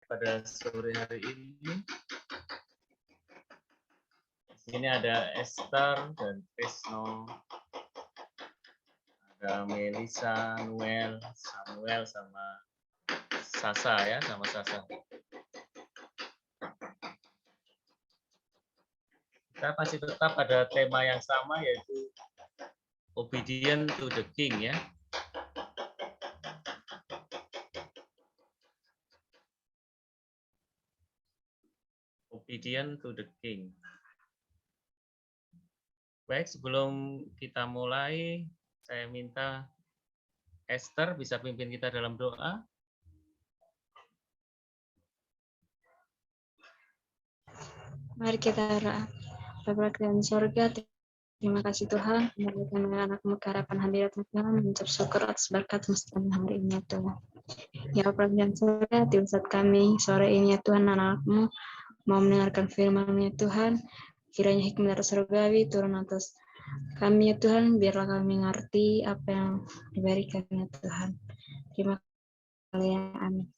pada sore hari ini. Ini ada Esther dan Krisno, ada Melisa, Noel, Samuel, sama Sasa ya, sama Sasa. Kita masih tetap pada tema yang sama, yaitu obedient to the king ya. Obedient to the king. Baik, sebelum kita mulai, saya minta Esther bisa pimpin kita dalam doa. Mari kita berdoa. Bapa di sorga, terima kasih Tuhan, memberikan anak-anakmu ke harapan hadirat Tuhan, mengucap syukur atas berkat semesta hari ini ya Tuhan. Ya Bapa di sorga, di saat kami sore ini ya Tuhan, anak-anakmu mau mendengarkan firman ya Tuhan, kiranya hikmat dari surgawi turun atas kami ya Tuhan, biarlah kami mengerti apa yang diberikan ya Tuhan. Terima kasih ya, amin.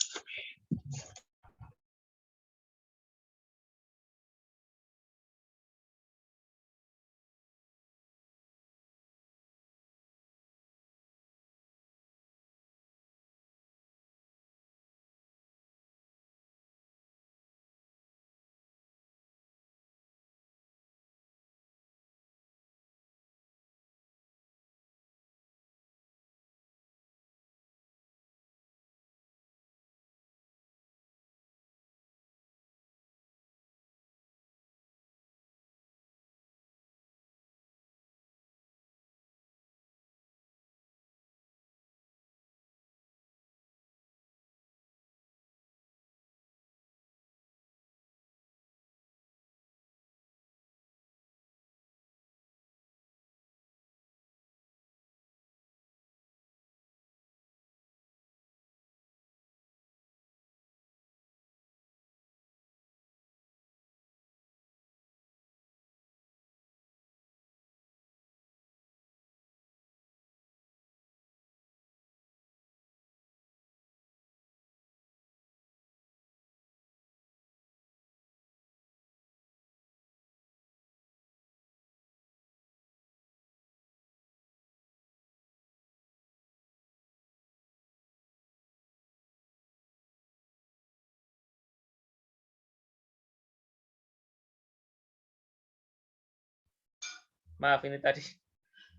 Maaf ini tadi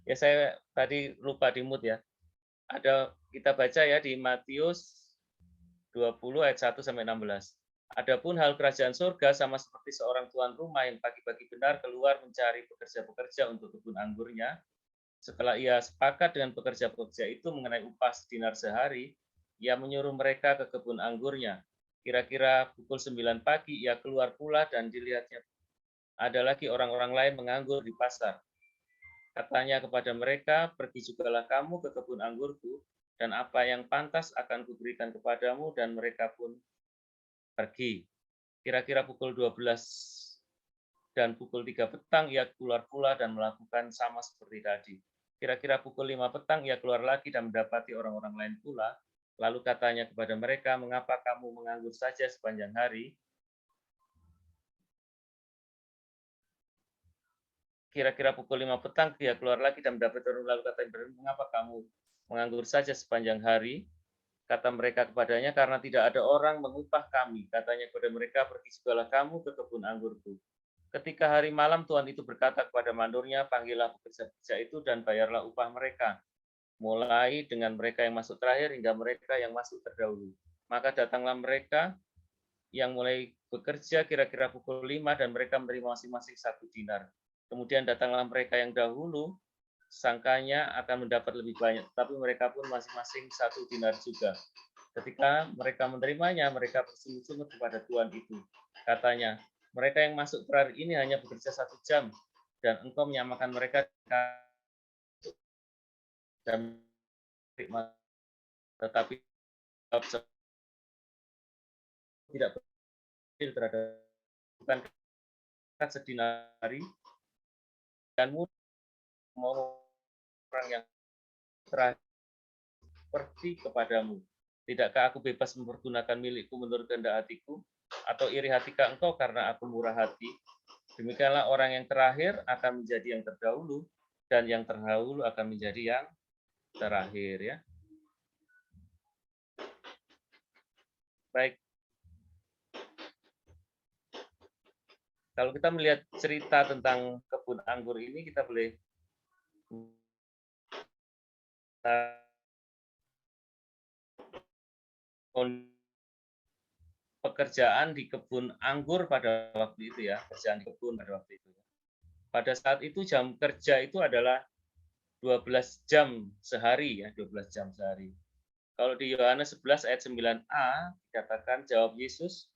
ya saya tadi lupa di mute ya. Ada kita baca ya di Matius 20 ayat 1 sampai 16. Adapun hal kerajaan surga sama seperti seorang tuan rumah yang pagi-pagi benar keluar mencari pekerja-pekerja untuk kebun anggurnya. Setelah ia sepakat dengan pekerja-pekerja itu mengenai upah dinar sehari, ia menyuruh mereka ke kebun anggurnya. Kira-kira pukul 9 pagi ia keluar pula dan dilihatnya ada lagi orang-orang lain menganggur di pasar. Katanya kepada mereka, pergi jugalah kamu ke kebun anggurku, dan apa yang pantas akan kuberikan kepadamu, dan mereka pun pergi. Kira-kira pukul 12 dan pukul 3 petang ia keluar pula dan melakukan sama seperti tadi. Kira-kira pukul 5 petang ia keluar lagi dan mendapati orang-orang lain pula. Lalu katanya kepada mereka, mengapa kamu menganggur saja sepanjang hari? Kira-kira pukul 5 petang dia keluar lagi dan mendapat orang lalu katanya, mengapa kamu menganggur saja sepanjang hari? Kata mereka kepadanya, karena tidak ada orang mengupah kami. Katanya kepada mereka, pergi jugalah kamu ke kebun anggurku. Ketika hari malam Tuhan itu berkata kepada mandornya, panggillah pekerja-pekerja itu dan bayarlah upah mereka, mulai dengan mereka yang masuk terakhir hingga mereka yang masuk terdahulu. Maka datanglah mereka yang mulai bekerja kira-kira pukul 5 dan mereka menerima masing-masing 1 dinar. Kemudian datanglah mereka yang dahulu, sangkanya akan mendapat lebih banyak, tapi mereka pun masing-masing 1 dinar juga. Ketika mereka menerimanya, mereka bersungut-sungut kepada Tuhan itu. Katanya, mereka yang masuk terakhir ini hanya bekerja 1 jam, dan engkau menyamakan mereka dan tetapi tidak berhasil terhadap bukan sedinari dan mau orang yang terakhir seperti kepadamu. Tidakkah aku bebas mempergunakan milikku menurut kehendak hatiku? Atau iri hatikah engkau karena aku murah hati? Demikianlah orang yang terakhir akan menjadi yang terdahulu, dan yang terdahulu akan menjadi yang terakhir, ya. Baik. Kalau kita melihat cerita tentang kebun anggur ini, kita boleh pekerjaan di kebun anggur pada waktu itu, ya, pekerjaan di kebun pada waktu itu. Pada saat itu jam kerja itu adalah 12 jam sehari, ya, 12 jam sehari. Kalau di Yohanes 11 ayat 9a dikatakan, jawab Yesus,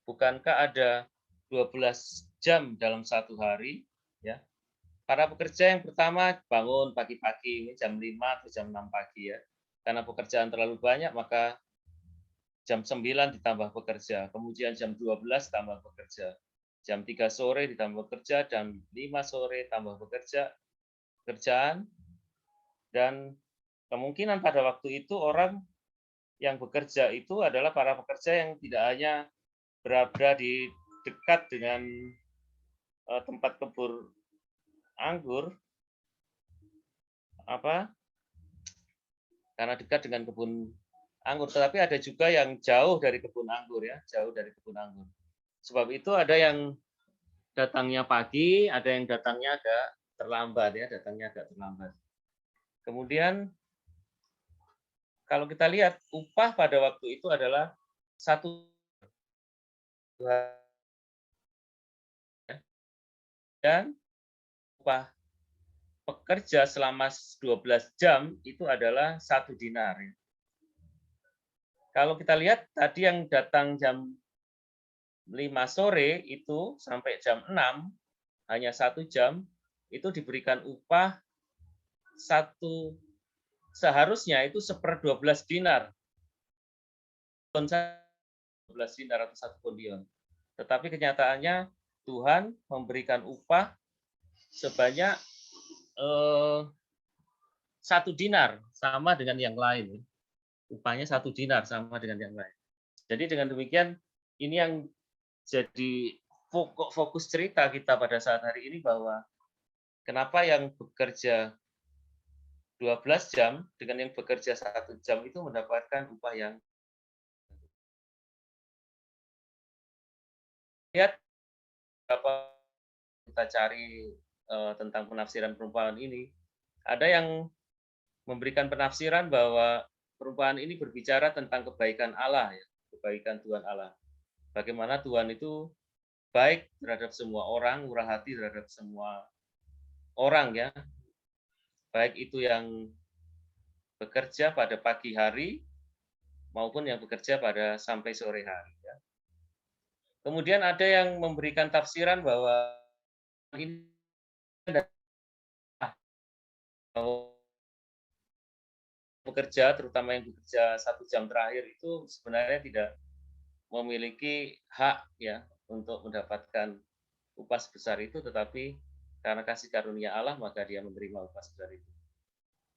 bukankah ada 12 jam dalam satu hari, ya? Para pekerja yang pertama bangun pagi-pagi, ini jam 5 atau jam 6 pagi, ya. Karena pekerjaan terlalu banyak, maka jam 9 ditambah bekerja, kemudian jam 12 tambah bekerja, jam 3 sore ditambah bekerja, jam 5 sore tambah bekerja, kerjaan, dan kemungkinan pada waktu itu orang yang bekerja itu adalah para pekerja yang tidak hanya berada di dekat dengan tempat kebun anggur, karena dekat dengan kebun anggur, tetapi ada juga yang jauh dari kebun anggur, ya, jauh dari kebun anggur. Sebab itu ada yang datangnya pagi, ada yang datangnya agak terlambat, ya, datangnya agak terlambat. Kemudian kalau kita lihat upah pada waktu itu adalah satu, dan upah pekerja selama 12 jam itu adalah 1 dinar. Kalau kita lihat tadi yang datang jam 5 sore itu sampai jam 6, hanya 1 jam, itu diberikan upah seharusnya itu 1/12 dinar. 12 dinar atau 1 kondion. Tetapi kenyataannya Tuhan memberikan upah sebanyak 1 dinar, sama dengan yang lain. Upahnya 1 dinar sama dengan yang lain. Jadi dengan demikian, ini yang jadi fokus cerita kita pada saat hari ini, bahwa kenapa yang bekerja 12 jam dengan yang bekerja 1 jam itu mendapatkan upah yang lihat apa kita cari tentang penafsiran perumpamaan ini. Ada yang memberikan penafsiran bahwa perumpamaan ini berbicara tentang kebaikan Allah, ya, kebaikan Tuhan Allah. Bagaimana Tuhan itu baik terhadap semua orang, murah hati terhadap semua orang, ya. Baik itu yang bekerja pada pagi hari maupun yang bekerja pada sampai sore hari, ya. Kemudian ada yang memberikan tafsiran bahwa ini bekerja, terutama yang bekerja 1 jam terakhir itu sebenarnya tidak memiliki hak, ya, untuk mendapatkan upah sebesar itu, tetapi karena kasih karunia Allah maka dia menerima upah sebesar itu.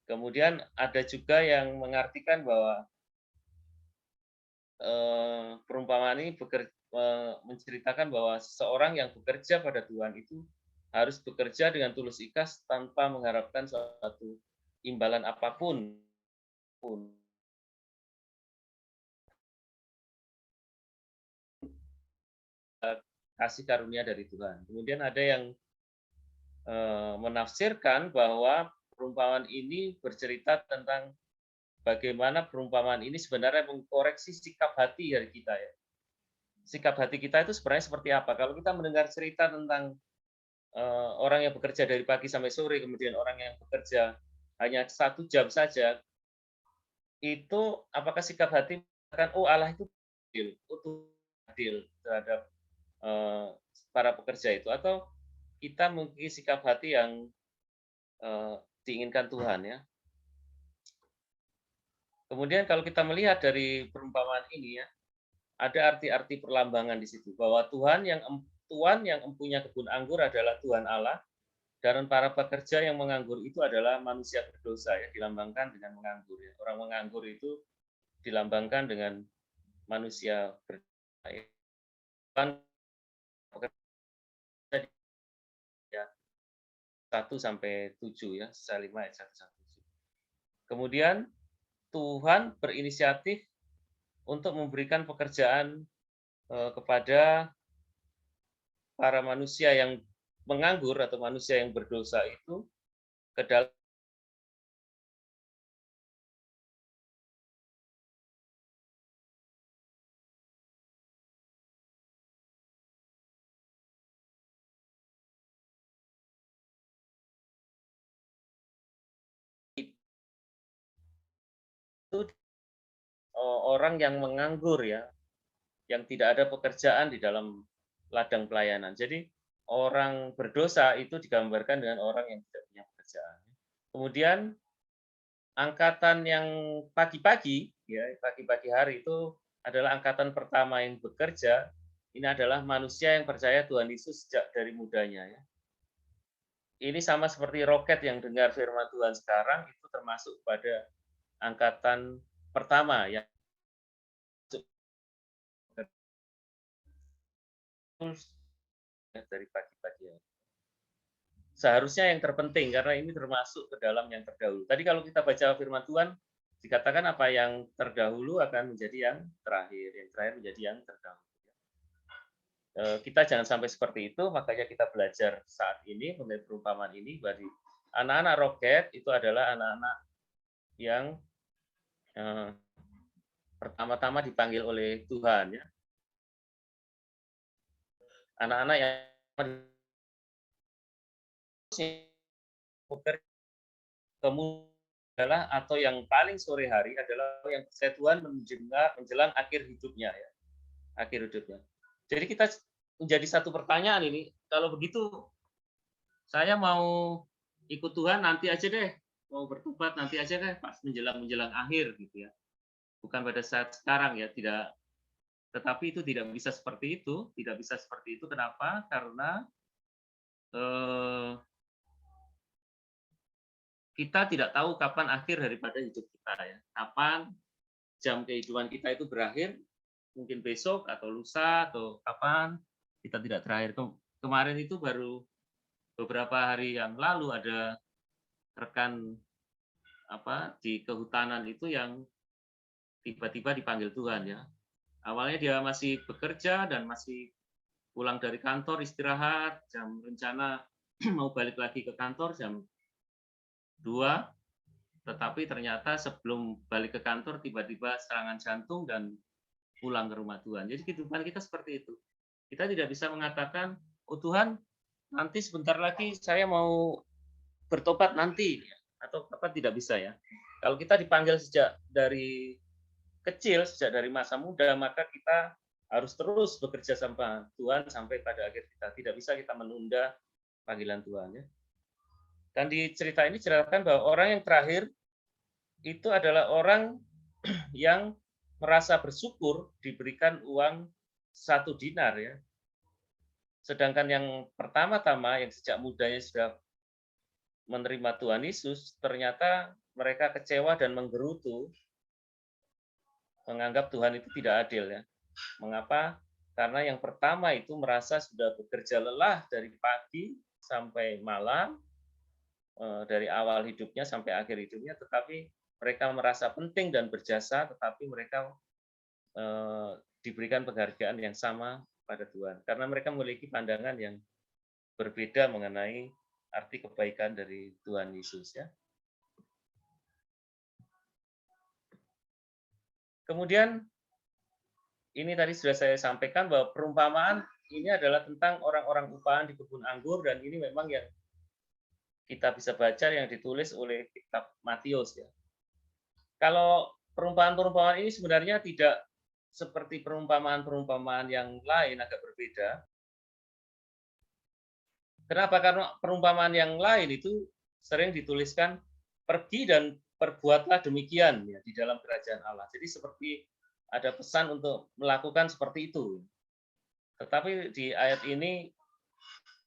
Kemudian ada juga yang mengartikan bahwa perumpamaan ini menceritakan bahwa seseorang yang bekerja pada Tuhan itu harus bekerja dengan tulus ikhlas tanpa mengharapkan suatu imbalan apapun. Kasih karunia dari Tuhan. Kemudian ada yang menafsirkan bahwa perumpamaan ini bercerita tentang bagaimana perumpamaan ini sebenarnya mengkoreksi sikap hati dari kita, ya. Sikap hati kita itu sebenarnya seperti apa? Kalau kita mendengar cerita tentang orang yang bekerja dari pagi sampai sore, kemudian orang yang bekerja hanya 1 jam saja, itu apakah sikap hati akan, oh Allah itu adil terhadap para pekerja itu, atau kita memiliki sikap hati yang diinginkan Tuhan, ya. Kemudian kalau kita melihat dari perumpamaan ini, ya, ada arti-arti perlambangan di situ, bahwa Tuhan yang empunya kebun anggur adalah Tuhan Allah, dan para pekerja yang menganggur itu adalah manusia berdosa, ya, dilambangkan dengan menganggur, ya. Orang menganggur itu dilambangkan dengan manusia berdaya. 1 sampai 7 ya, sisa 5 ayat 1 sampai 7. Kemudian Tuhan berinisiatif untuk memberikan pekerjaan kepada para manusia yang menganggur atau manusia yang berdosa itu ke dalam orang yang menganggur ya, yang tidak ada pekerjaan di dalam ladang pelayanan. Jadi orang berdosa itu digambarkan dengan orang yang tidak punya pekerjaan. Kemudian angkatan yang pagi-pagi ya, pagi-pagi hari itu adalah angkatan pertama yang bekerja. Ini adalah manusia yang percaya Tuhan Yesus sejak dari mudanya ya. Ini sama seperti roket yang dengar firman Tuhan sekarang itu termasuk pada angkatan pertama yang dari pagi-pagi. Seharusnya yang terpenting karena ini termasuk ke dalam yang terdahulu. Tadi kalau kita baca firman Tuhan dikatakan apa yang terdahulu akan menjadi yang terakhir menjadi yang terdahulu. Kita jangan sampai seperti itu, makanya kita belajar saat ini mengenai perumpamaan ini. Bagi anak-anak roket itu adalah anak-anak yang pertama-tama dipanggil oleh Tuhan ya. Anak-anak yang kemudian adalah atau yang paling sore hari adalah yang percaya Tuhan menjelang akhir hidupnya ya. Akhir hidupnya. Jadi kita menjadi satu pertanyaan ini, kalau begitu saya mau ikut Tuhan nanti aja deh, mau bertobat nanti aja deh pas menjelang akhir gitu ya. Bukan pada saat sekarang ya, tidak. Tetapi itu tidak bisa seperti itu, tidak bisa seperti itu. Kenapa? Karena kita tidak tahu kapan akhir daripada hidup kita ya. Kapan jam kehidupan kita itu berakhir, mungkin besok atau lusa atau kapan, kita tidak terakhir. Kemarin itu baru beberapa hari yang lalu ada rekan di kehutanan itu yang tiba-tiba dipanggil Tuhan ya. Awalnya dia masih bekerja dan masih pulang dari kantor istirahat, jam rencana mau balik lagi ke kantor jam 2, tetapi ternyata sebelum balik ke kantor tiba-tiba serangan jantung dan pulang ke rumah Tuhan. Jadi kehidupan kita seperti itu. Kita tidak bisa mengatakan, oh Tuhan, nanti sebentar lagi saya mau bertobat nanti, atau apa, tidak bisa ya. Kalau kita dipanggil sejak dari kecil, sejak dari masa muda, maka kita harus terus bekerja sama Tuhan sampai pada akhir kita. Tidak bisa kita menunda panggilan Tuhan ya. Dan di cerita ini diceritakan bahwa orang yang terakhir itu adalah orang yang merasa bersyukur diberikan uang 1 dinar ya. Sedangkan yang pertama-tama yang sejak mudanya sudah menerima Tuhan Yesus, ternyata mereka kecewa dan menggerutu, menganggap Tuhan itu tidak adil ya. Mengapa? Karena yang pertama itu merasa sudah bekerja lelah dari pagi sampai malam, dari awal hidupnya sampai akhir hidupnya, tetapi mereka merasa penting dan berjasa, tetapi mereka diberikan penghargaan yang sama pada Tuhan. Karena mereka memiliki pandangan yang berbeda mengenai arti kebaikan dari Tuhan Yesus ya. Kemudian ini tadi sudah saya sampaikan bahwa perumpamaan ini adalah tentang orang-orang upahan di kebun anggur, dan ini memang yang kita bisa baca yang ditulis oleh kitab Matius ya. Kalau perumpamaan-perumpamaan ini sebenarnya tidak seperti perumpamaan-perumpamaan yang lain, agak berbeda. Kenapa? Karena perumpamaan yang lain itu sering dituliskan pergi dan perbuatlah demikian ya di dalam kerajaan Allah. Jadi seperti ada pesan untuk melakukan seperti itu. Tetapi di ayat ini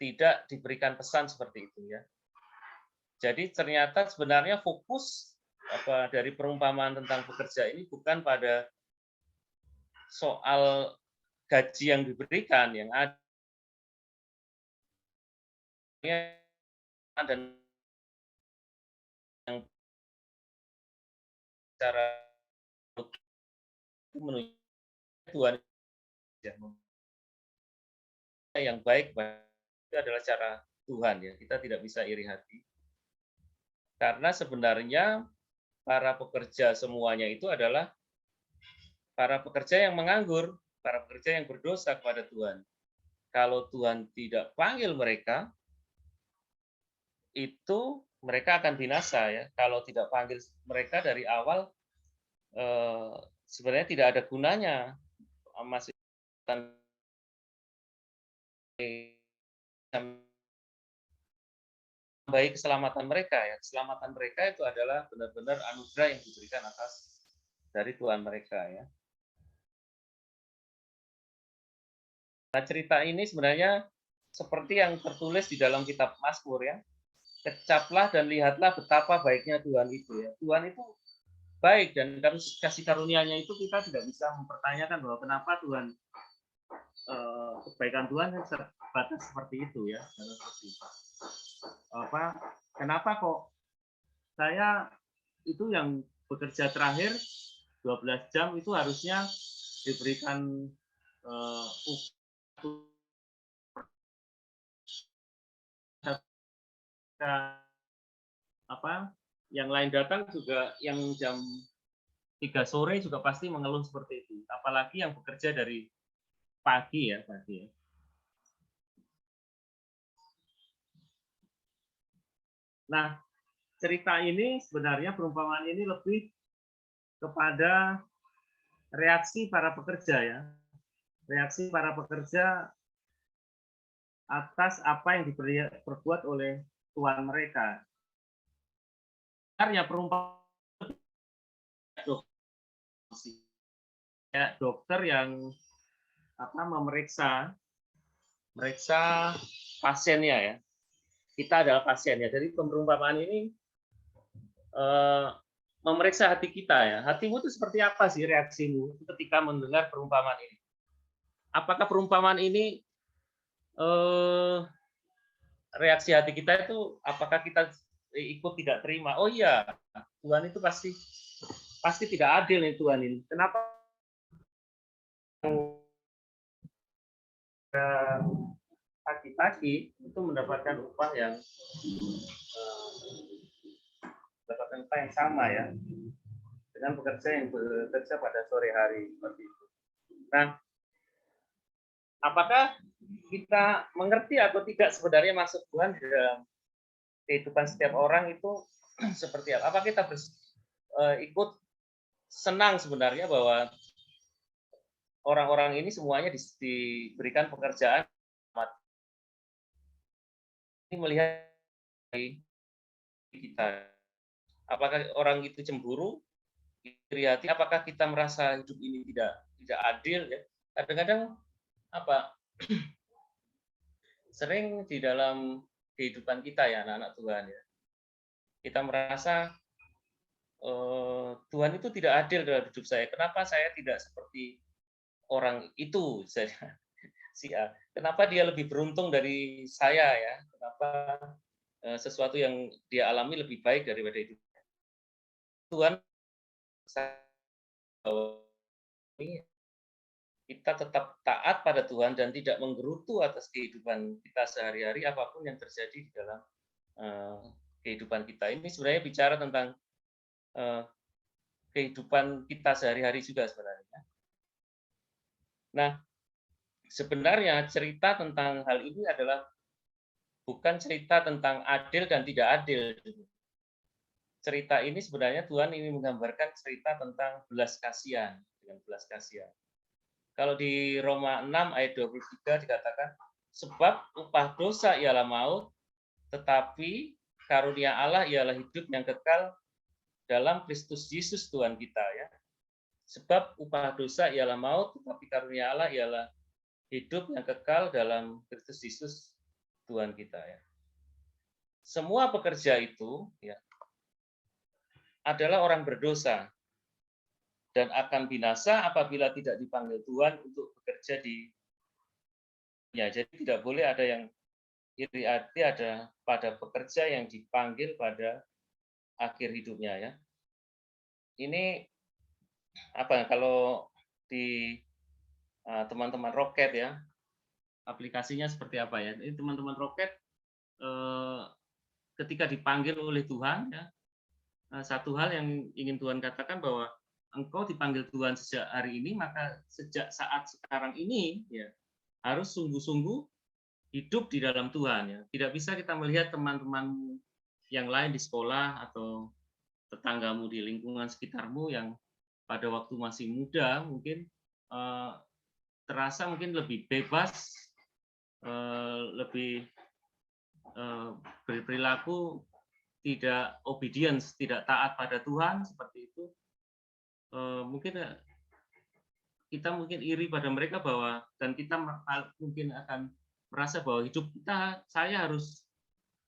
tidak diberikan pesan seperti itu ya. Jadi ternyata sebenarnya fokus dari perumpamaan tentang pekerja ini bukan pada soal gaji yang diberikan, yang ada dan yang cara menuju Tuhan yang baik itu adalah cara Tuhan ya. Kita tidak bisa iri hati. Karena sebenarnya para pekerja semuanya itu adalah para pekerja yang menganggur, para pekerja yang berdosa kepada Tuhan. Kalau Tuhan tidak panggil mereka, itu mereka akan binasa ya. Kalau tidak panggil mereka dari awal, sebenarnya tidak ada gunanya masih baik keselamatan mereka ya. Keselamatan mereka itu adalah benar-benar anugerah yang diberikan atas dari Tuhan mereka ya. Nah, cerita ini sebenarnya seperti yang tertulis di dalam kitab Mazmur ya. Kecaplah dan lihatlah betapa baiknya Tuhan itu ya. Tuhan itu baik dan kasih karunia-Nya itu kita tidak bisa mempertanyakan bahwa kenapa Tuhan kebaikan Tuhan sebatas seperti itu ya. Kenapa kok saya itu yang bekerja terakhir 12 jam itu harusnya diberikan yang lain datang juga yang jam 3 sore juga pasti mengeluh seperti itu. Apalagi yang bekerja dari pagi ya. Nah, cerita ini sebenarnya perumpamaan ini lebih kepada reaksi para pekerja ya. Reaksi para pekerja atas apa yang diperbuat oleh Tuhan mereka. Sebenarnya perumpamaan dokter yang memeriksa pasiennya ya. Kita adalah pasiennya. Jadi perumpamaan ini memeriksa hati kita ya. Hatimu itu seperti apa sih reaksimu ketika mendengar perumpamaan ini? Apakah perumpamaan ini reaksi hati kita itu apakah kita ikut tidak terima? Oh iya, Tuhan itu pasti tidak adil nih Tuhan ini. Kenapa pagi-pagi itu mendapatkan upah yang sama ya dengan pekerja yang bekerja pada sore hari seperti itu. Nah, apakah kita mengerti atau tidak sebenarnya maksud Tuhan di dalam kehidupan setiap orang itu seperti apa? Apa kita ikut senang sebenarnya bahwa orang-orang ini semuanya diberikan pekerjaan? Ini melihat kita. Apakah orang itu cemburu? Iri hati? Apakah kita merasa hidup ini tidak adil? Ya? Kadang-kadang sering di dalam kehidupan kita ya anak-anak Tuhan ya, kita merasa Tuhan itu tidak adil dalam hidup saya. Kenapa saya tidak seperti orang itu saja? Si A. Kenapa dia lebih beruntung dari saya ya? Kenapa sesuatu yang dia alami lebih baik daripada itu? Tuhan kita tetap taat pada Tuhan dan tidak menggerutu atas kehidupan kita sehari-hari apapun yang terjadi di dalam kehidupan kita. Ini sebenarnya bicara tentang kehidupan kita sehari-hari juga sebenarnya. Nah, sebenarnya cerita tentang hal ini adalah bukan cerita tentang adil dan tidak adil. Cerita ini sebenarnya Tuhan ingin menggambarkan cerita tentang belas kasihan, dengan belas kasihan. Kalau di Roma 6 ayat 23 dikatakan, sebab upah dosa ialah maut, tetapi karunia Allah ialah hidup yang kekal dalam Kristus Yesus Tuhan kita ya. Sebab upah dosa ialah maut, tetapi karunia Allah ialah hidup yang kekal dalam Kristus Yesus Tuhan kita ya. Semua pekerja itu ya adalah orang berdosa dan akan binasa apabila tidak dipanggil Tuhan untuk bekerja di ya. Jadi tidak boleh ada yang iri hati ada pada pekerja yang dipanggil pada akhir hidupnya ya. Ini apa kalau di teman-teman roket ya, aplikasinya seperti apa ya? Ini teman-teman roket ketika dipanggil oleh Tuhan ya, satu hal yang ingin Tuhan katakan bahwa engkau dipanggil Tuhan sejak hari ini, maka sejak saat sekarang ini ya harus sungguh-sungguh hidup di dalam Tuhan ya. Tidak bisa kita melihat teman-teman yang lain di sekolah atau tetanggamu di lingkungan sekitarmu yang pada waktu masih muda mungkin terasa mungkin lebih bebas, lebih berperilaku tidak obedience, tidak taat pada Tuhan seperti itu. Mungkin kita mungkin iri pada mereka bahwa dan kita mungkin akan merasa bahwa hidup kita saya harus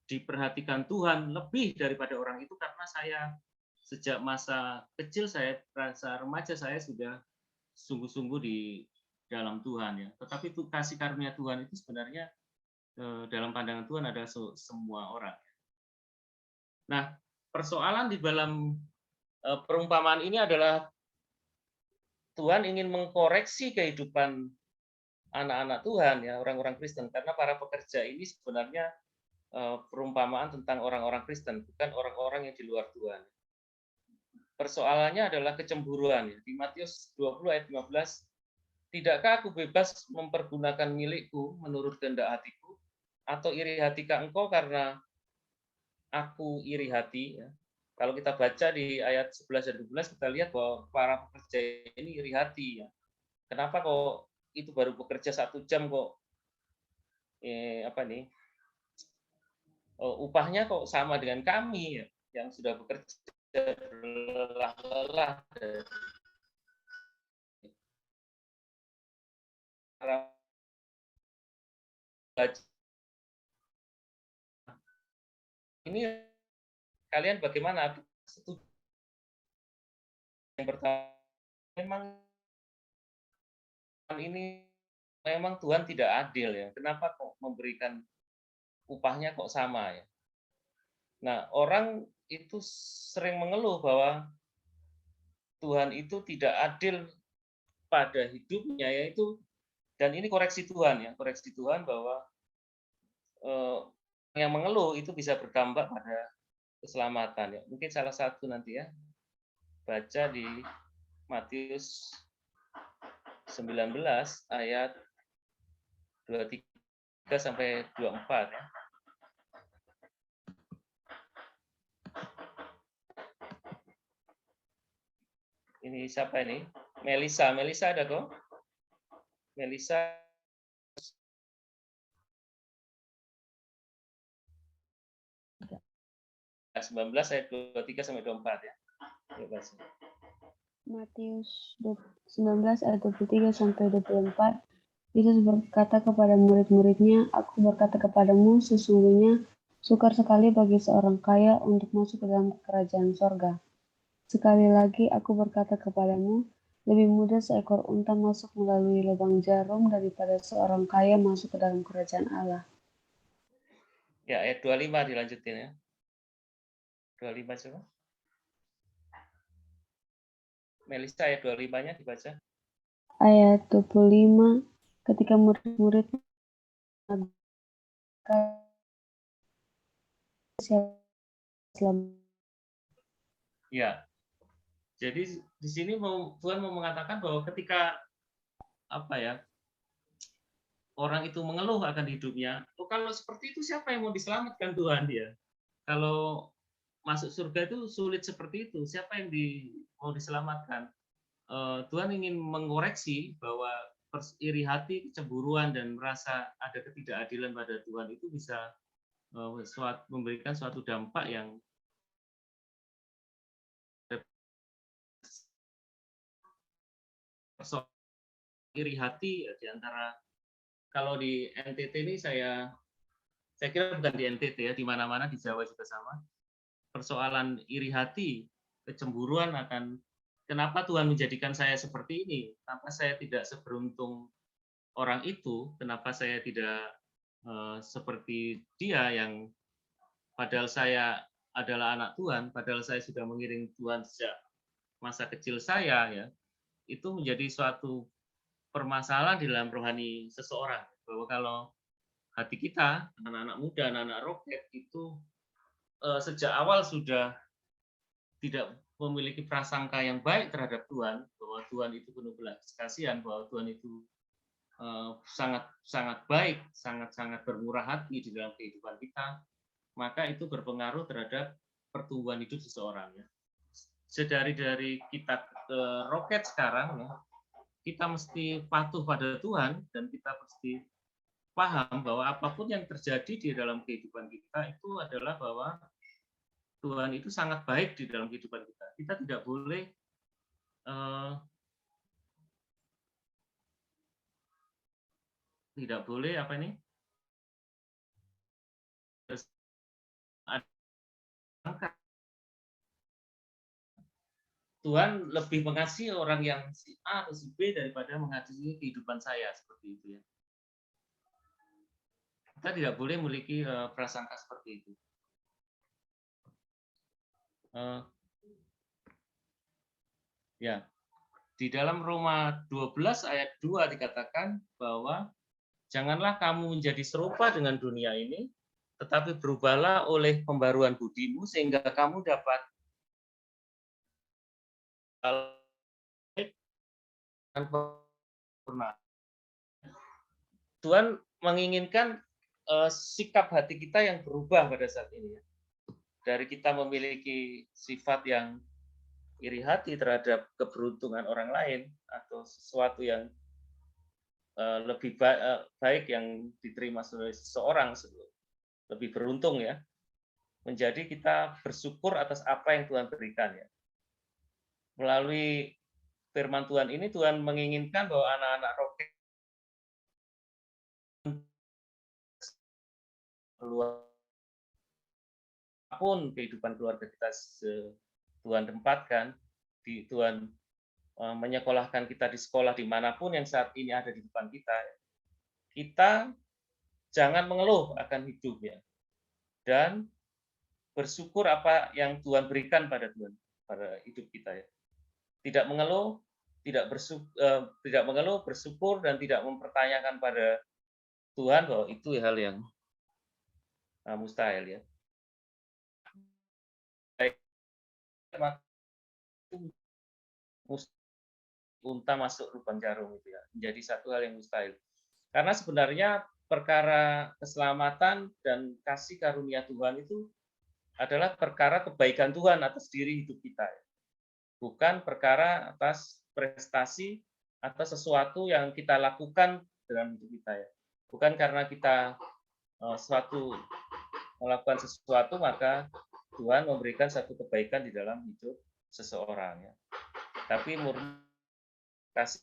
diperhatikan Tuhan lebih daripada orang itu karena saya sejak masa kecil saya masa remaja saya sudah sungguh-sungguh di dalam Tuhan ya. Tetapi itu kasih karunia Tuhan itu sebenarnya dalam pandangan Tuhan ada semua orang. Nah, persoalan di dalam perumpamaan ini adalah Tuhan ingin mengkoreksi kehidupan anak-anak Tuhan ya, orang-orang Kristen karena para pekerja ini sebenarnya perumpamaan tentang orang-orang Kristen, bukan orang-orang yang di luar Tuhan. Persoalannya adalah kecemburuan ya. Di Matius 20 ayat 15, tidakkah aku bebas mempergunakan milikku menurut kehendak hatiku atau iri hatikah engkau karena aku iri hati ya. Kalau kita baca di ayat 11 dan 12 kita lihat bahwa para pekerja ini iri hati ya. Kenapa kok itu baru bekerja 1 jam kok upahnya kok sama dengan kami ya, yang sudah bekerja berlelah-lelah. Ini kalian bagaimana? Setuju? Yang pertama, memang ini memang Tuhan tidak adil ya. Kenapa kok memberikan upahnya kok sama ya? Nah, orang itu sering mengeluh bahwa Tuhan itu tidak adil pada hidupnya yaitu dan ini koreksi Tuhan ya, koreksi Tuhan bahwa yang mengeluh itu bisa berdampak pada keselamatan ya. Mungkin salah satu nanti ya baca di Matius 19 ayat 23 sampai 24 ya. Ini siapa ini? Melisa ada kok? Melisa 19 ayat 23 sampai 24 ya. Matius 19 ayat 23 sampai 24. Yesus berkata kepada murid-muridnya, "Aku berkata kepadamu, sesungguhnya sukar sekali bagi seorang kaya untuk masuk ke dalam kerajaan sorga. Sekali lagi aku berkata kepadamu, lebih mudah seekor unta masuk melalui lubang jarum daripada seorang kaya masuk ke dalam kerajaan Allah." Ya, ayat 25 dilanjutin ya. 25 coba. Melisa ayat 25-nya dibaca. Ayat 25, ketika murid-murid ya. Jadi di sini Tuhan mau mengatakan bahwa ketika orang itu mengeluh akan hidupnya, kalau seperti itu siapa yang mau diselamatkan Tuhan dia? Kalau masuk surga itu sulit seperti itu, siapa yang mau diselamatkan? Tuhan ingin mengoreksi bahwa iri hati, kecemburuan dan merasa ada ketidakadilan pada Tuhan itu bisa memberikan suatu dampak yang iri hati di antara kalau di NTT ini saya kira bukan di NTT ya, di mana-mana di Jawa juga sama. Persoalan iri hati kecemburuan akan kenapa Tuhan menjadikan saya seperti ini, kenapa saya tidak seberuntung orang itu, kenapa saya tidak seperti dia yang padahal saya adalah anak Tuhan, padahal saya sudah mengiring Tuhan sejak masa kecil saya, ya, itu menjadi suatu permasalahan di dalam rohani seseorang. Bahwa kalau hati kita, anak-anak muda, anak-anak roket itu sejak awal sudah tidak memiliki prasangka yang baik terhadap Tuhan, bahwa Tuhan itu penuh belas kasihan, bahwa Tuhan itu sangat sangat baik, sangat bermurah hati di dalam kehidupan kita, maka itu berpengaruh terhadap pertumbuhan hidup seseorang. Ya. Dari kita ke roket sekarang, ya, kita mesti patuh pada Tuhan dan kita mesti paham bahwa apapun yang terjadi di dalam kehidupan kita itu adalah bahwa Tuhan itu sangat baik di dalam kehidupan kita. Kita tidak boleh apa ini? Tuhan lebih mengasihi orang yang si A atau si B daripada mengasihi kehidupan saya, seperti itu ya. Kita tidak boleh memiliki prasangka seperti itu. Ya, di dalam Roma 12 ayat 2 dikatakan bahwa janganlah kamu menjadi serupa dengan dunia ini, tetapi berubahlah oleh pembaruan budimu sehingga kamu dapat Tuhan menginginkan sikap hati kita yang berubah pada saat ini. Dari kita memiliki sifat yang iri hati terhadap keberuntungan orang lain atau sesuatu yang lebih baik yang diterima oleh seseorang lebih beruntung ya, menjadi kita bersyukur atas apa yang Tuhan berikan ya. Melalui firman Tuhan ini Tuhan menginginkan bahwa anak-anak roket apapun kehidupan keluarga kita Tuhan tempatkan, Tuhan menyekolahkan kita di sekolah dimanapun yang saat ini ada di depan kita, kita jangan mengeluh akan hidupnya dan bersyukur apa yang Tuhan berikan pada hidup kita ya. Tidak mengeluh, bersyukur dan tidak mempertanyakan pada Tuhan bahwa itu hal yang mustahil ya. Unta masuk lubang jarum itu ya, menjadi satu hal yang mustahil. Karena sebenarnya perkara keselamatan dan kasih karunia Tuhan itu adalah perkara kebaikan Tuhan atas diri hidup kita. Ya. Bukan perkara atas prestasi atau sesuatu yang kita lakukan dalam hidup kita ya. Bukan karena kita melakukan sesuatu maka Tuhan memberikan satu kebaikan di dalam hidup seseorang ya. Tapi murni kasih.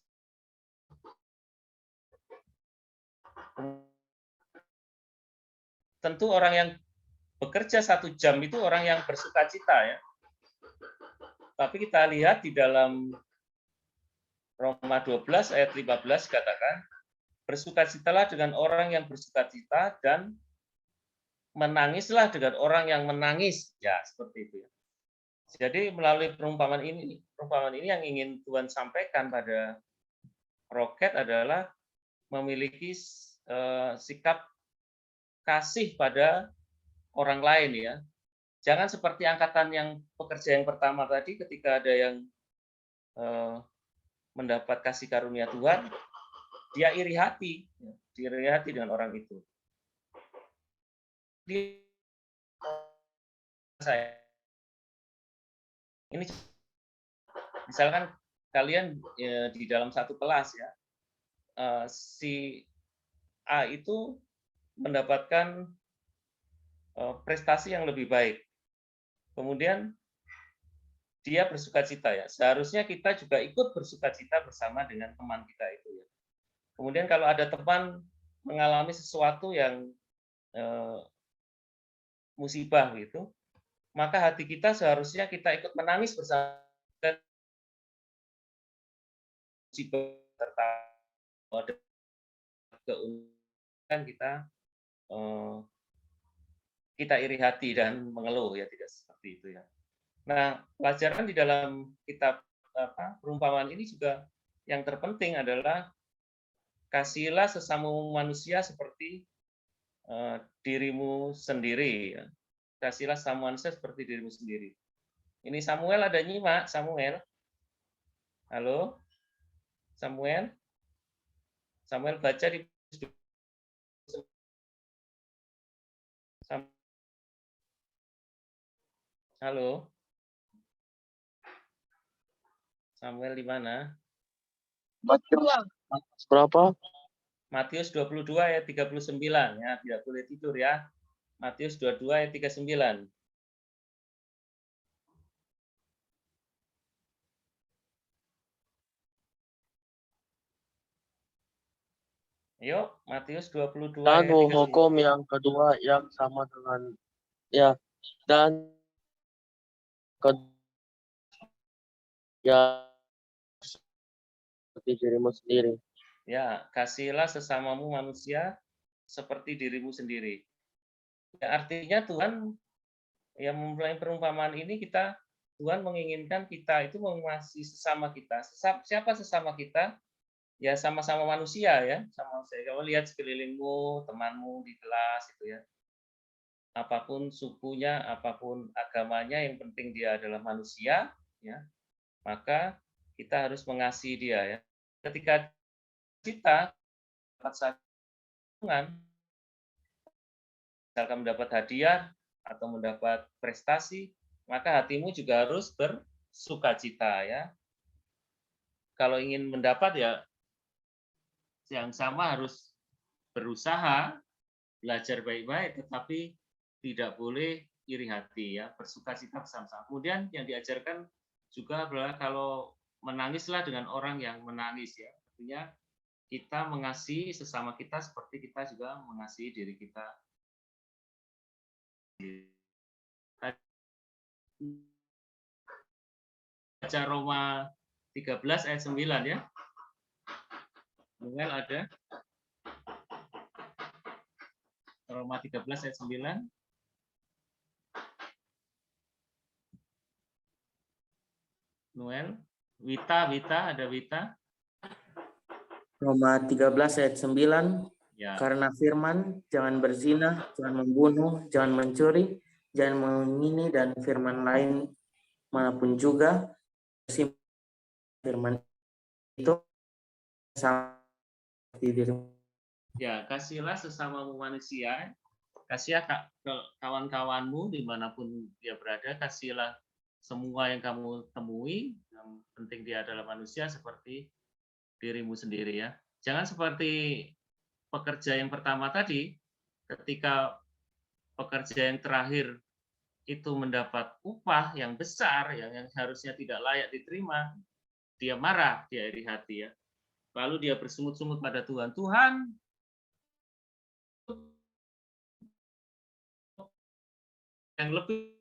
Tentu orang yang bekerja 1 jam itu orang yang bersukacita ya. Tapi kita lihat di dalam Roma 12 ayat 15 katakan, bersukacitalah dengan orang yang bersukacita dan menangislah dengan orang yang menangis. Ya, seperti itu ya. Jadi melalui perumpamaan ini yang ingin Tuhan sampaikan pada roket adalah memiliki sikap kasih pada orang lain ya. Jangan seperti angkatan yang pekerja yang pertama tadi ketika ada yang mendapat kasih karunia Tuhan, dia iri hati dengan orang itu. Ini misalkan kalian di dalam satu kelas ya, si A itu mendapatkan prestasi yang lebih baik. Kemudian dia bersukacita ya. Seharusnya kita juga ikut bersukacita bersama dengan teman kita itu ya. Kemudian kalau ada teman mengalami sesuatu yang musibah gitu, maka hati kita seharusnya kita ikut menangis bersama dan serta keunikan kita kita iri hati dan mengeluh ya, tidak seperti itu ya. Nah, pelajaran di dalam kitab perumpamaan ini juga yang terpenting adalah kasihilah sesama manusia seperti dirimu sendiri ya. Kasihilah sesama manusia seperti dirimu sendiri. Ini Samuel ada nyimak, Samuel. Halo? Samuel? Samuel baca di Halo? Samuel di mana? Berapa? Matius 22 ayat 39 ya, tidak boleh tidur ya. Matius 22 ayat 39. Yuk, Matius 22 Dan ayat 39. hukum yang kedua yang sama dengan ya, dan ya seperti dirimu sendiri. Ya, kasihilah sesamamu manusia seperti dirimu sendiri. Ya, artinya Tuhan yang memulai perumpamaan ini Tuhan menginginkan kita itu mengasihi sesama kita. Siapa sesama kita? Ya sama-sama manusia ya, sama manusia. Kamu lihat sekelilingmu, temanmu di kelas itu ya. Apapun sukunya, apapun agamanya, yang penting dia adalah manusia ya. Maka kita harus mengasihi dia ya. Ketika kita dapat sanjungan, misalkan mendapat hadiah atau mendapat prestasi, maka hatimu juga harus bersukacita ya. Kalau ingin mendapat ya yang sama harus berusaha, belajar baik-baik, tetapi tidak boleh iri hati ya, bersukacita bersama-sama. Kemudian yang diajarkan juga adalah kalau menangislah dengan orang yang menangis ya. Artinya kita mengasihi sesama kita seperti kita juga mengasihi diri kita. Baca Roma 13 ayat 9 ya. Noel ada? Roma 13 ayat 9. Noel, Wita, ada Wita? Roma 13 ayat 9. Ya. Karena firman, jangan berzina, jangan membunuh, jangan mencuri, jangan mengingini, dan firman lain manapun juga, firman itu sama seperti dirimu. Ya, kasihlah sesamamu manusia, kasihlah kawan-kawanmu dimanapun dia berada, kasihlah semua yang kamu temui, yang penting dia adalah manusia seperti dirimu sendiri ya. Jangan seperti pekerja yang pertama tadi, ketika pekerja yang terakhir itu mendapat upah yang besar, yang harusnya tidak layak diterima, dia marah, dia iri hati ya. Lalu dia bersungut-sungut pada Tuhan, Tuhan, yang lebih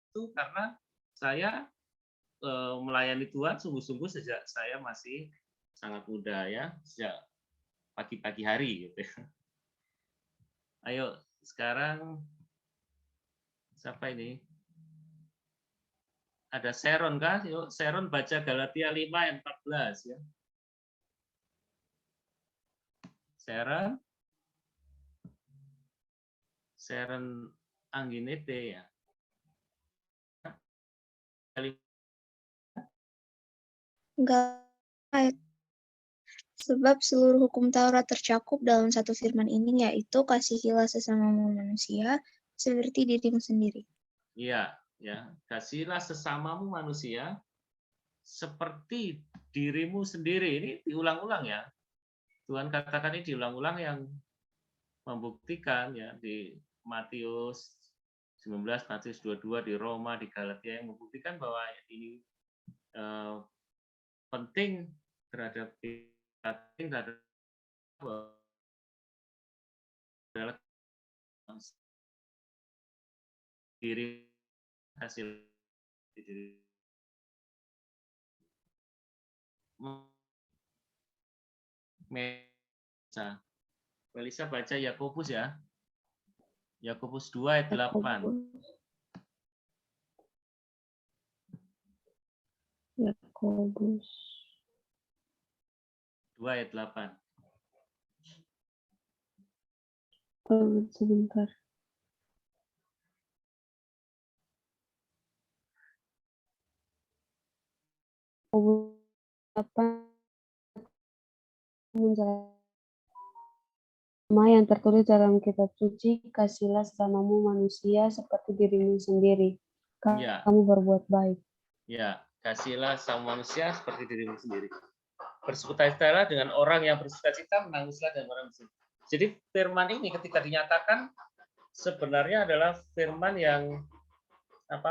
itu karena saya melayani Tuhan sungguh-sungguh sejak saya masih sangat muda ya, sejak pagi-pagi hari gitu. Ayo sekarang siapa ini? Ada Sharon kah? Yuk Sharon baca Galatia 5 ayat 14 ya. Sharon Angginete ya. Enggak. Sebab seluruh hukum Taurat tercakup dalam satu firman ini, yaitu kasihilah sesamamu manusia seperti dirimu sendiri. Iya, ya. Kasihilah sesamamu manusia seperti dirimu sendiri. Ini diulang-ulang ya. Tuhan katakan ini diulang-ulang yang membuktikan ya di Matius 19, Matius 22, di Roma, di Galatia yang membuktikan bahwa ini penting terhadap diri hasil Melisa baca Yakobus ya. Yakobus 2 ayat 8. Yakobus 2 ayat 8. Sebentar. Yakobus 8 menjelaskan yang tertulis dalam kitab suci, kasihlah sesamamu manusia seperti dirimu sendiri. Kamu berbuat baik. Ya, kasihlah sama manusia seperti dirimu sendiri. Bersukacitalah dengan orang yang bersukacita, menangislah dengan orang yang. Jadi firman ini ketika dinyatakan sebenarnya adalah firman yang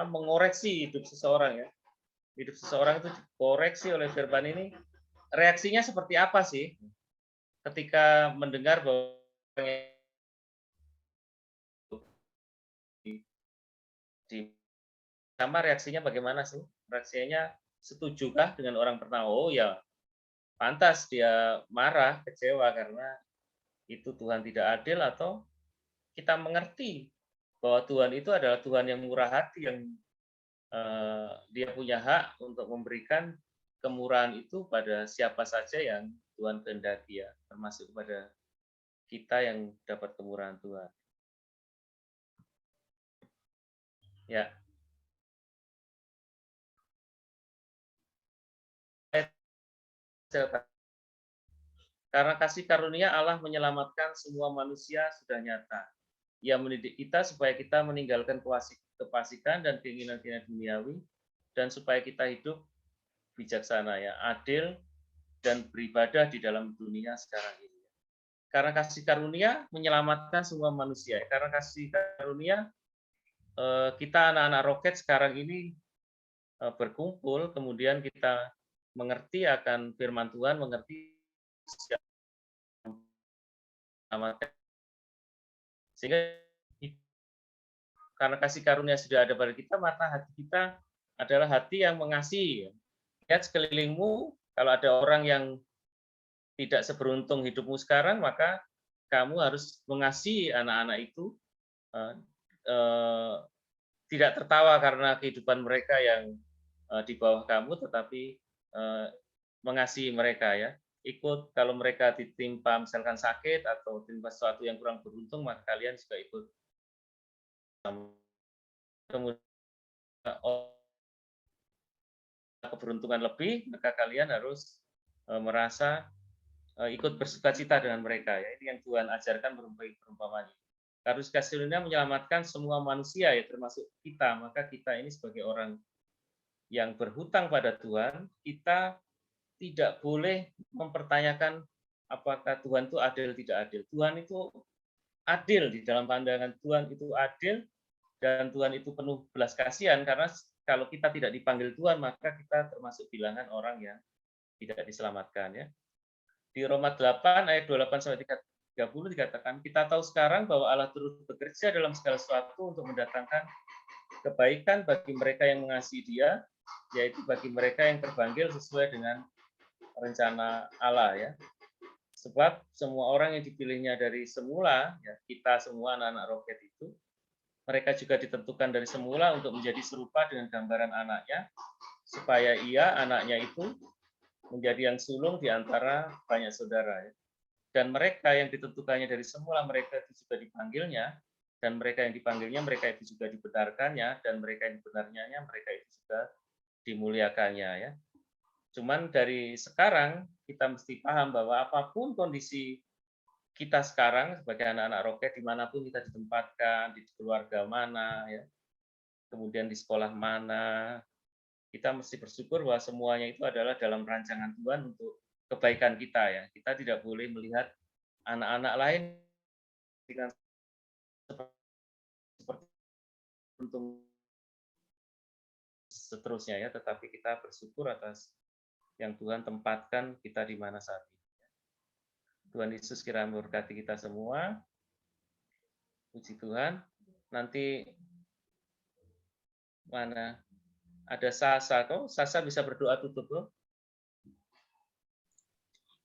mengoreksi hidup seseorang ya. Hidup seseorang itu dikoreksi oleh firman ini. Reaksinya seperti apa sih ketika mendengar bahwa sama reaksinya bagaimana sih? Reaksinya setujukah dengan orang pertama? Oh ya, pantas dia marah, kecewa karena itu Tuhan tidak adil, atau kita mengerti bahwa Tuhan itu adalah Tuhan yang murah hati, yang dia punya hak untuk memberikan kemurahan itu pada siapa saja yang Tuhan kehendaki ya, termasuk kepada kita yang dapat kemurahan Tuhan. Ya. Karena kasih karunia Allah menyelamatkan semua manusia sudah nyata. Ia mendidik kita supaya kita meninggalkan kefasikan dan keinginan-keinginan duniawi, dan supaya kita hidup bijaksana ya, adil dan beribadah di dalam dunia sekarang ini. Karena kasih karunia menyelamatkan semua manusia. Karena kasih karunia kita anak-anak Roket sekarang ini berkumpul, kemudian kita mengerti akan firman Tuhan, mengerti sehingga karena kasih karunia sudah ada pada kita, maka hati kita adalah hati yang mengasihi. Lihat sekelilingmu, kalau ada orang yang tidak seberuntung hidupmu sekarang, maka kamu harus mengasihi anak-anak itu, tidak tertawa karena kehidupan mereka yang di bawah kamu, tetapi mengasihi mereka ya. Ikut kalau mereka ditimpa misalkan sakit atau ditimpa sesuatu yang kurang beruntung, maka kalian juga ikut. Kemudian keberuntungan lebih, maka kalian harus merasa ikut bersukacita dengan mereka ya. Ini yang Tuhan ajarkan perumpamaan. Harus kasih karunia menyelamatkan semua manusia ya, termasuk kita. Maka kita ini sebagai orang yang berhutang pada Tuhan, kita tidak boleh mempertanyakan apakah Tuhan itu adil tidak adil. Tuhan itu adil, di dalam pandangan Tuhan itu adil, dan Tuhan itu penuh belas kasihan, karena kalau kita tidak dipanggil Tuhan, maka kita termasuk bilangan orang yang tidak diselamatkan ya. Di Roma 8 ayat 28 sampai 30 dikatakan, kita tahu sekarang bahwa Allah turut bekerja dalam segala sesuatu untuk mendatangkan kebaikan bagi mereka yang mengasihi Dia, yaitu bagi mereka yang terpanggil sesuai dengan rencana Allah ya. Sebab semua orang yang dipilihnya dari semula, ya, kita semua anak-anak Roket itu, mereka juga ditentukan dari semula untuk menjadi serupa dengan gambaran anaknya, supaya ia, anaknya itu, menjadi yang sulung di antara banyak saudara. Ya. Dan mereka yang ditentukannya dari semula, mereka itu juga dipanggilnya, dan mereka yang dipanggilnya, mereka itu juga dibenarkannya, dan mereka yang dibenarkannya, mereka itu juga dimuliakannya. Ya. Cuman dari sekarang kita mesti paham bahwa apapun kondisi kita sekarang sebagai anak-anak Roket, dimanapun kita ditempatkan, di keluarga mana, ya, kemudian di sekolah mana, kita mesti bersyukur bahwa semuanya itu adalah dalam rancangan Tuhan untuk kebaikan kita ya. Kita tidak boleh melihat anak-anak lain dengan seperti untung seterusnya ya, tetapi kita bersyukur atas yang Tuhan tempatkan kita di mana saat ini. Tuhan Yesus kiranya memberkati kita semua. Puji Tuhan. Nanti Mana? Ada Sasa toh? Sasa bisa berdoa tutup loh.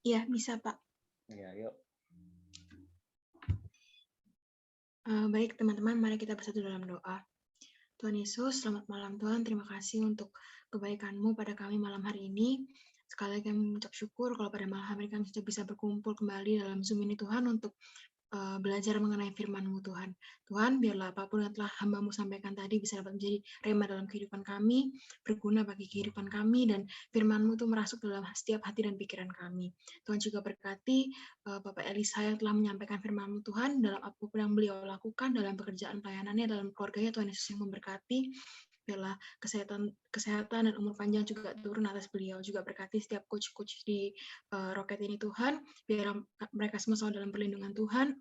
Iya, bisa Pak. Ya, yuk. Baik teman-teman, mari kita bersatu dalam doa. Tuhan Yesus, selamat malam Tuhan. Terima kasih untuk kebaikan-Mu pada kami malam hari ini. Sekali lagi kami mengucap syukur kalau pada malam hari kami sudah bisa berkumpul kembali dalam Zoom ini Tuhan untuk belajar mengenai firman-Mu Tuhan. Tuhan, biarlah apapun yang telah hamba-Mu sampaikan tadi bisa dapat menjadi rema dalam kehidupan kami, berguna bagi kehidupan kami, dan firman-Mu itu merasuk dalam setiap hati dan pikiran kami. Tuhan juga berkati Bapak Elisa yang telah menyampaikan firman-Mu Tuhan dalam apapun yang beliau lakukan, dalam pekerjaan pelayanannya, dalam keluarganya, Tuhan Yesus yang memberkati. Biarlah kesehatan dan umur panjang juga turun atas beliau. Juga berkati setiap coach-coach di Roket ini Tuhan, biar mereka semua selalu dalam perlindungan Tuhan,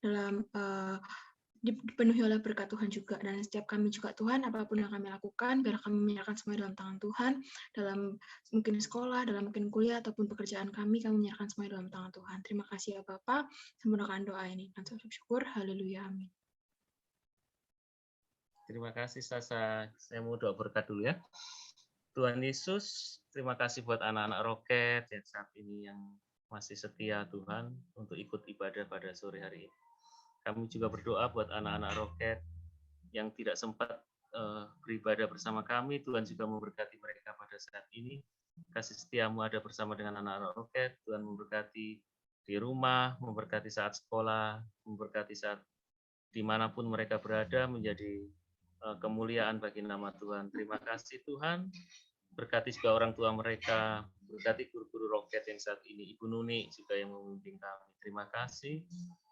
dalam dipenuhi oleh berkat Tuhan juga. Dan setiap kami juga Tuhan, apapun yang kami lakukan, biar kami menyerahkan semua dalam tangan Tuhan, dalam mungkin sekolah, dalam mungkin kuliah, ataupun pekerjaan kami menyerahkan semua dalam tangan Tuhan. Terima kasih ya Bapak, sempurnakan doa ini. Dan syukur, haleluya, amin. Terima kasih Sasa. Saya mau doa berkat dulu ya. Tuhan Yesus, terima kasih buat anak-anak Roket yang saat ini yang masih setia Tuhan untuk ikut ibadah pada sore hari ini. Kami juga berdoa buat anak-anak Roket yang tidak sempat beribadah bersama kami. Tuhan juga memberkati mereka pada saat ini. Kasih setiamu ada bersama dengan anak-anak Roket. Tuhan memberkati di rumah, memberkati saat sekolah, memberkati saat dimanapun mereka berada, menjadi kemuliaan bagi nama Tuhan. Terima kasih Tuhan. Berkati juga orang tua mereka, berkati guru-guru Roket yang saat ini, Ibu Nuni juga yang memimpin kami. Terima kasih.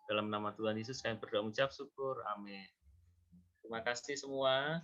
Dalam nama Tuhan Yesus kami berdoa mengucap syukur. Amin. Terima kasih semua.